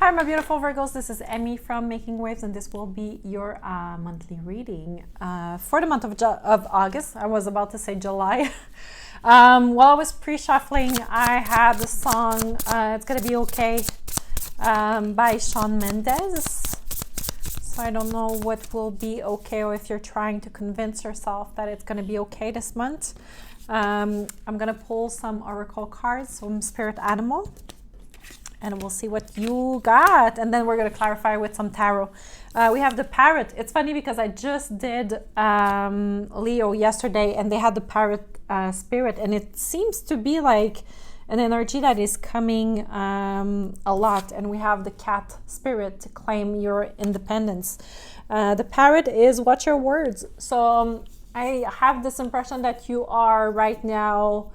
Hi, my beautiful Virgos. This is Emmy from Making Waves, and this will be your monthly reading for the month of August. I was about to say July. While I was pre-shuffling, I had the song It's Gonna Be Okay by Shawn Mendez. So I don't know what will be okay, or if you're trying to convince yourself that it's going to be okay this month. I'm going to pull some oracle cards from Spirit Animal, and we'll see what you got. And then we're going to clarify with some tarot. We have the parrot. It's funny because I just did Leo yesterday, and they had the parrot spirit, and it seems to be like an energy that is coming a lot. And we have the cat spirit to claim your independence. The parrot is watch your words. So I have this impression that you are right now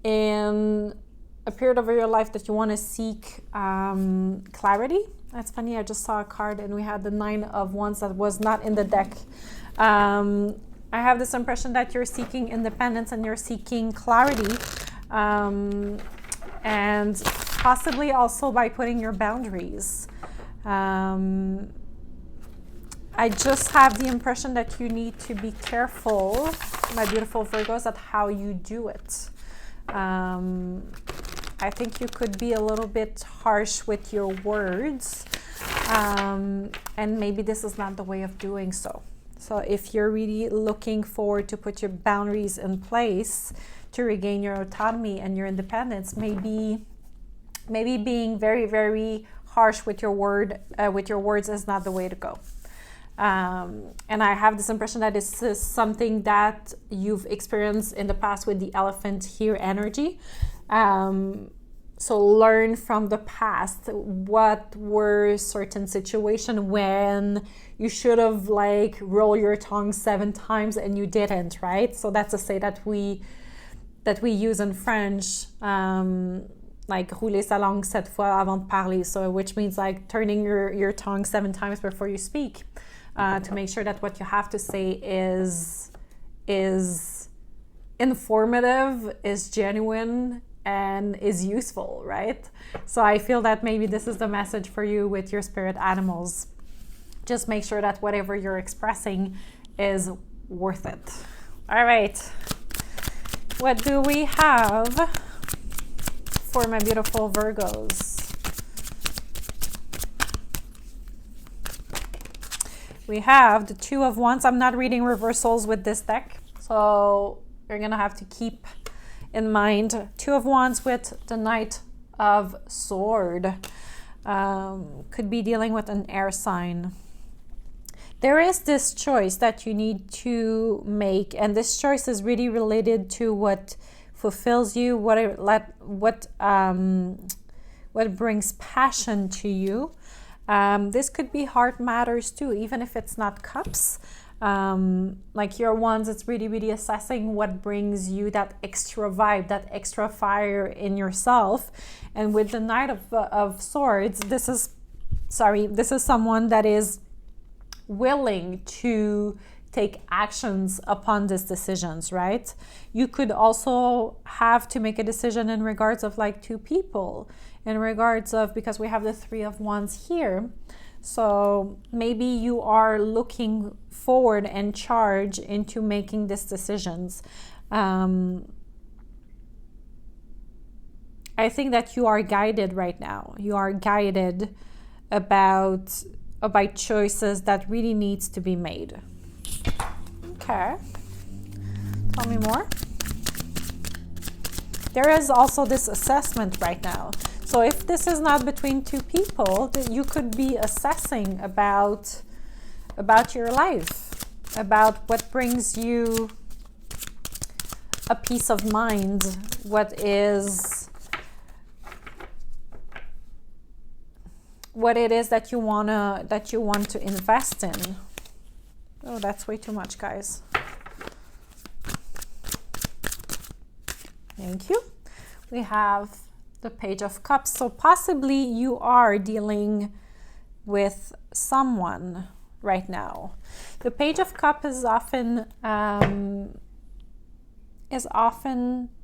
in a period of your life that you want to seek clarity. That's funny, I just saw a card and we had the 9 of Wands that was not in the deck. I have this impression that you're seeking independence and you're seeking clarity, and possibly also by putting your boundaries. I just have the impression that you need to be careful, my beautiful Virgos, at how you do it. I think you could be a little bit harsh with your words, and maybe this is not the way of doing so. So if you're really looking forward to put your boundaries in place to regain your autonomy and your independence, maybe being very, very harsh with your words is not the way to go. And I have this impression that this is something that you've experienced in the past with the elephant here energy. So learn from the past. What were certain situations when you should have like roll your tongue 7 times and you didn't, right? So that's a say that we use in French, like rouler sa langue 7 fois avant de parler. So which means like turning your tongue 7 times before you speak, to make sure that what you have to say is informative, is genuine, and is useful, right? So I feel that maybe this is the message for you with your spirit animals. Just make sure that whatever you're expressing is worth it. All right. What do we have for my beautiful Virgos? We have the 2 of Wands. I'm not reading reversals with this deck, so you're gonna have to keep in mind 2 of Wands with the Knight of Sword. Could be dealing with an air sign. There is this choice that you need to make, and this choice is really related to what fulfills you, what brings passion to you. This could be heart matters too, even if it's not cups. Like your Wands, it's really, really assessing what brings you that extra vibe, that extra fire in yourself. And with the Knight of Swords, this is someone that is willing to take actions upon these decisions, right? You could also have to make a decision in regards of like 2 people, in regards of, because we have the 3 of Wands here. So maybe you are looking forward and charge into making these decisions. I think that you are guided right now. You are guided by choices that really needs to be made. Okay. Tell me more. There is also this assessment right now. So if this is not between 2 people, then you could be assessing about your life, about what brings you a peace of mind, what it is that you want to invest in. Oh, that's way too much, guys. Thank you. We have the Page of Cups. So possibly you are dealing with someone right now. The Page of Cups is often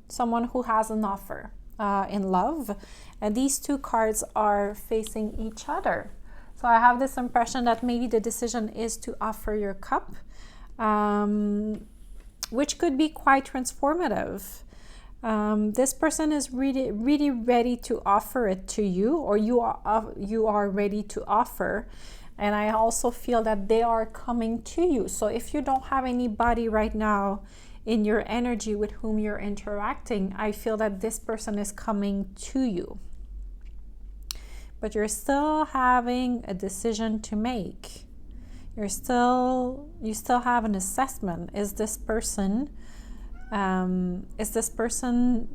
someone who has an offer. in love, and these two cards are facing each other. So I have this impression that maybe the decision is to offer your cup, which could be quite transformative. This person is really ready to offer it to you, or you are ready to offer. And I also feel that they are coming to you. So if you don't have anybody right now in your energy with whom you're interacting, I feel that this person is coming to you. But you're still having a decision to make. You still have an assessment. Is this person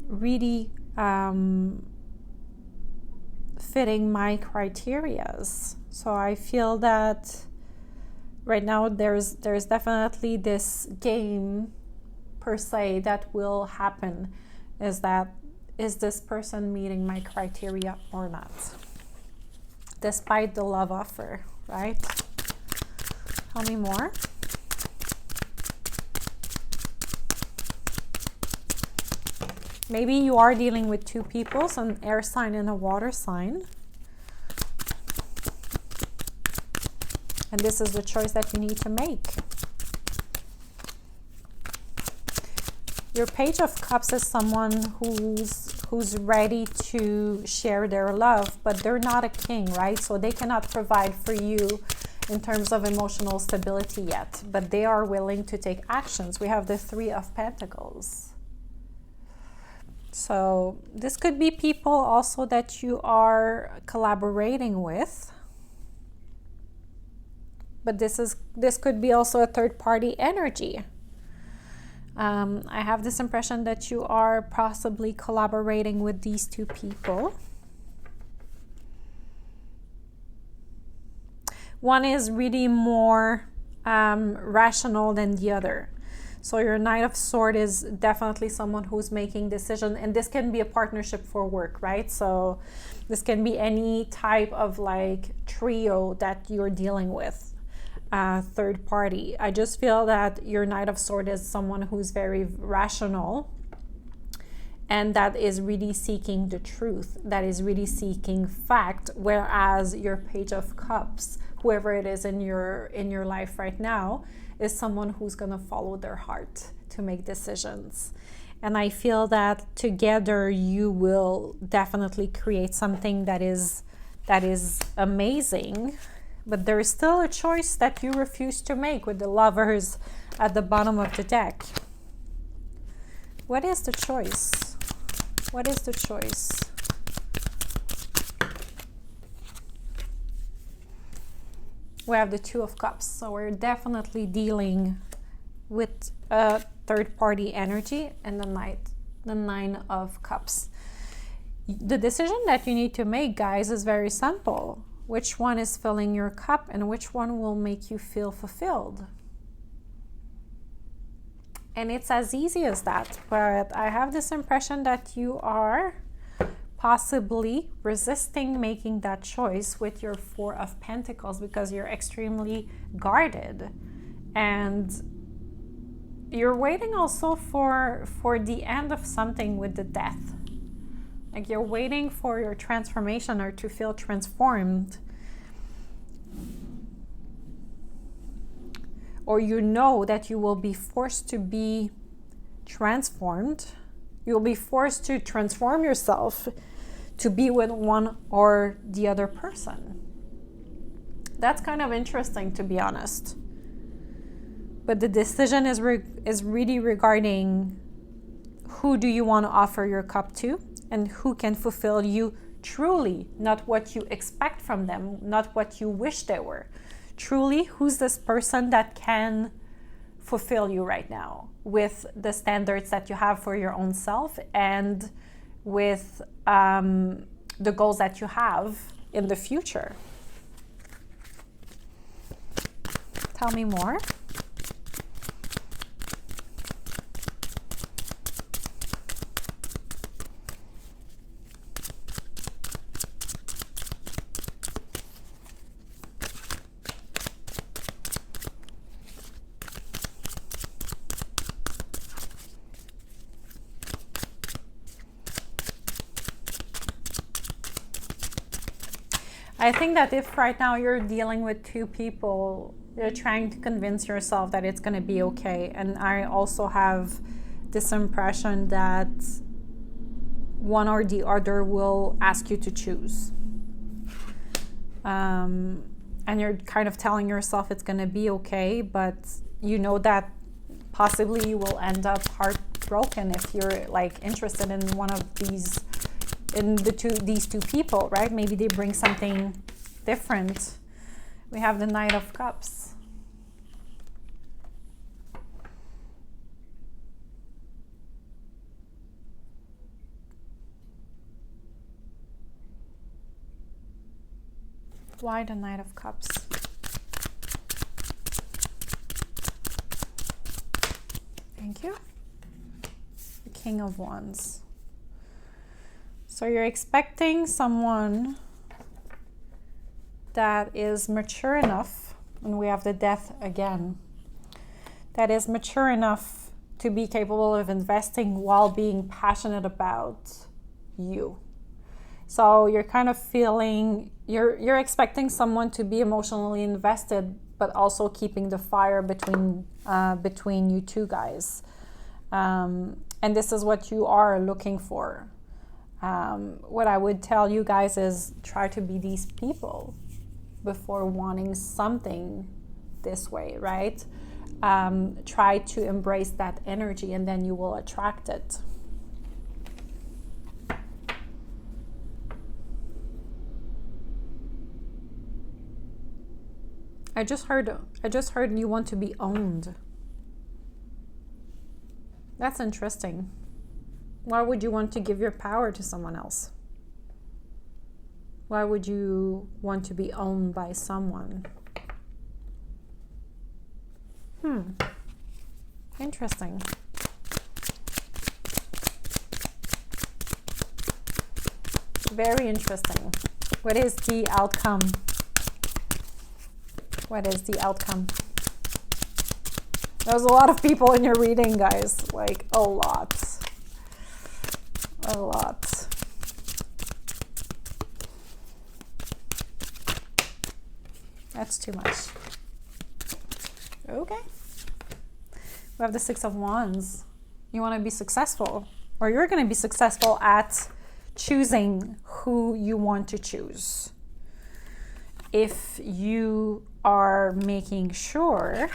really fitting my criterias? So I feel that right now there's definitely this game per se that will happen. Is this person meeting my criteria or not? Despite the love offer, right? Tell me more. Maybe you are dealing with two people, so an air sign and a water sign. And this is the choice that you need to make. Your Page of Cups is someone who's ready to share their love, but they're not a king, right? So they cannot provide for you in terms of emotional stability yet, but they are willing to take actions. We have the Three of Pentacles. So this could be people also that you are collaborating with. But this could be also a third-party energy. I have this impression that you are possibly collaborating with these two people. One is really more rational than the other. So your Knight of Swords is definitely someone who's making decisions, and this can be a partnership for work, right? So this can be any type of like trio that you're dealing with. Third party. I just feel that your Knight of Swords is someone who's very rational and that is really seeking the truth, that is really seeking fact, whereas your Page of Cups, whoever it is in your life right now, is someone who's going to follow their heart to make decisions. And I feel that together you will definitely create something that is amazing. But there is still a choice that you refuse to make with the Lovers at the bottom of the deck. What is the choice? What is the choice? We have the Two of Cups. So we're definitely dealing with a third-party energy, and the Nine of Cups. The decision that you need to make, guys, is very simple. Which one is filling your cup and which one will make you feel fulfilled? And it's as easy as that. But I have this impression that you are possibly resisting making that choice with your Four of Pentacles because you're extremely guarded. And you're waiting also for the end of something with the Death. Like you're waiting for your transformation or to feel transformed. Or you know that you will be forced to be transformed. You'll be forced to transform yourself to be with one or the other person. That's kind of interesting, to be honest. But the decision is really regarding who do you want to offer your cup to and who can fulfill you truly, not what you expect from them, not what you wish they were. Truly, who's this person that can fulfill you right now with the standards that you have for your own self and with the goals that you have in the future? Tell me more. I think that if right now you're dealing with two people, you're trying to convince yourself that it's going to be okay. And I also have this impression that one or the other will ask you to choose. And you're kind of telling yourself it's going to be okay, but you know that possibly you will end up heartbroken if you're like interested in one of these, these two people, right? Maybe they bring something different. We have the Knight of Cups. Why the Knight of Cups? Thank you. The King of Wands. So you're expecting someone that is mature enough, and we have the Death again, that is mature enough to be capable of investing while being passionate about you. So you're kind of feeling, you're expecting someone to be emotionally invested, but also keeping the fire between you two guys. And this is what you are looking for. What I would tell you guys is try to be these people before wanting something this way, right? Try to embrace that energy and then you will attract it. I just heard you want to be owned. That's interesting. Why would you want to give your power to someone else? Why would you want to be owned by someone? Interesting. Very interesting. What is the outcome? What is the outcome? There's a lot of people in your reading, guys. Like, a lot. A lot. That's too much. Okay. We have the Six of Wands. You want to be successful, or you're going to be successful at choosing who you want to choose. If you are making sure,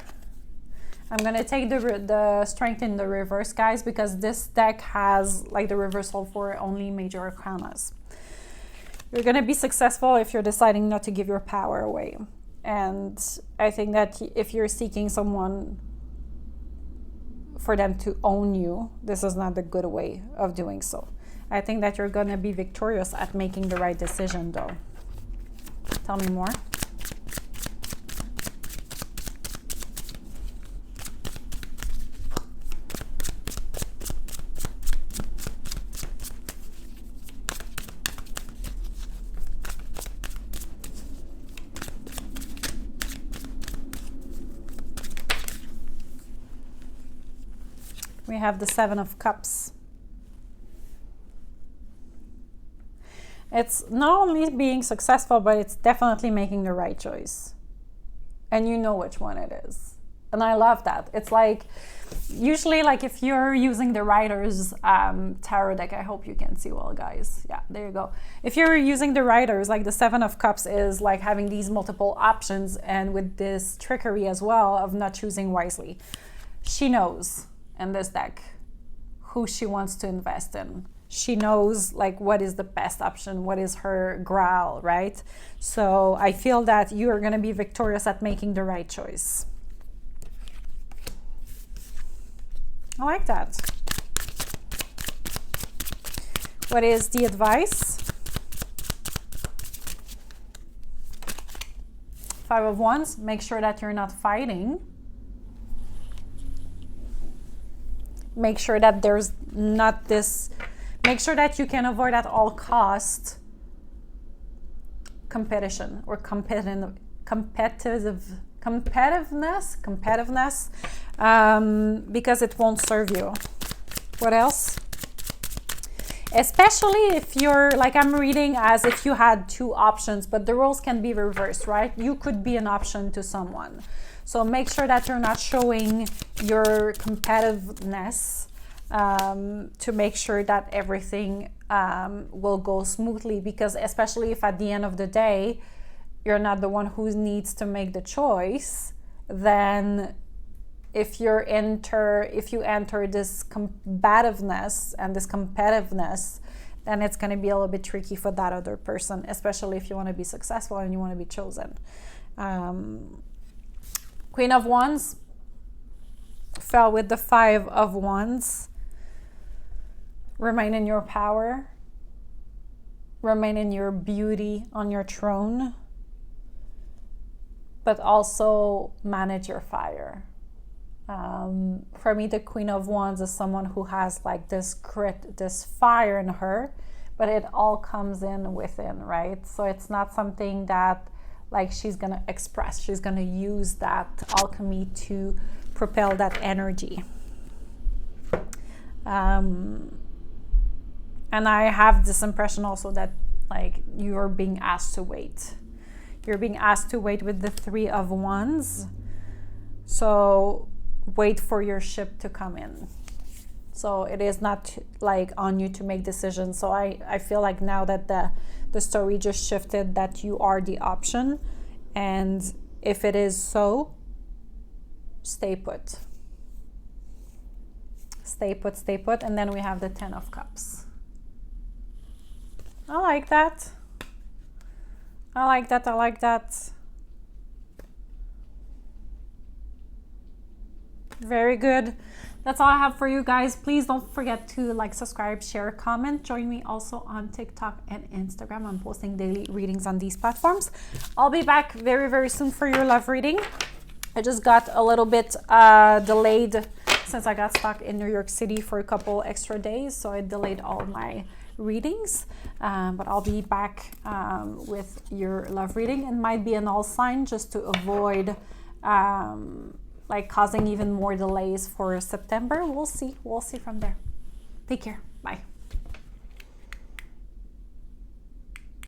I'm going to take the Strength in the reverse, guys, because this deck has like the reversal for only major arcanas. You're going to be successful if you're deciding not to give your power away. And I think that if you're seeking someone for them to own you, this is not the good way of doing so. I think that you're going to be victorious at making the right decision, though. Tell me more. We have the Seven of Cups. It's not only being successful, but it's definitely making the right choice. And you know which one it is. And I love that. It's like, usually like if you're using the Rider's tarot deck, I hope you can see well, guys. Yeah, there you go. If you're using the Rider's, like the Seven of Cups is like having these multiple options, and with this trickery as well of not choosing wisely. She knows in this deck who she wants to invest in. She knows like what is the best option, what is her growl, right? So I feel that you are going to be victorious at making the right choice. I like that. What is the advice? Five of Wands, make sure that you're not fighting. Make sure that there's not this, make sure that you can avoid at all cost competition or competitiveness, because it won't serve you. What else? especially if you're like, I'm reading as if you had two options, but the roles can be reversed, right? You could be an option to someone. So make sure that you're not showing your competitiveness, to make sure that everything will go smoothly, because especially if at the end of the day you're not the one who needs to make the choice, then if you enter this combativeness and this competitiveness, then it's going to be a little bit tricky for that other person, especially if you want to be successful and you want to be chosen. Queen of Wands fell with the 5 of Wands. Remain in your power. Remain in your beauty on your throne. But also manage your fire. For me, the Queen of Wands is someone who has like this grit, this fire in her, but it all comes in within, right? So it's not something that like she's going to express. She's going to use that alchemy to propel that energy. And I have this impression also that like you're being asked to wait. You're being asked to wait with the 3 of Wands. So wait for your ship to come in. So it is not like on you to make decisions. So I feel like now that the story just shifted, that you are the option. And if it is so, stay put. Stay put, stay put. And then we have the 10 of Cups. I like that. I like that. I like that. Very good. That's all I have for you guys. Please don't forget to like, subscribe, share, comment. Join me also on TikTok and Instagram. I'm posting daily readings on these platforms. I'll be back very, very soon for your love reading. I just got a little bit delayed since I got stuck in New York City for a couple extra days. So I delayed all my readings. But I'll be back with your love reading. It might be an all sign just to avoid like causing even more delays for September. We'll see from there. Take care. Bye.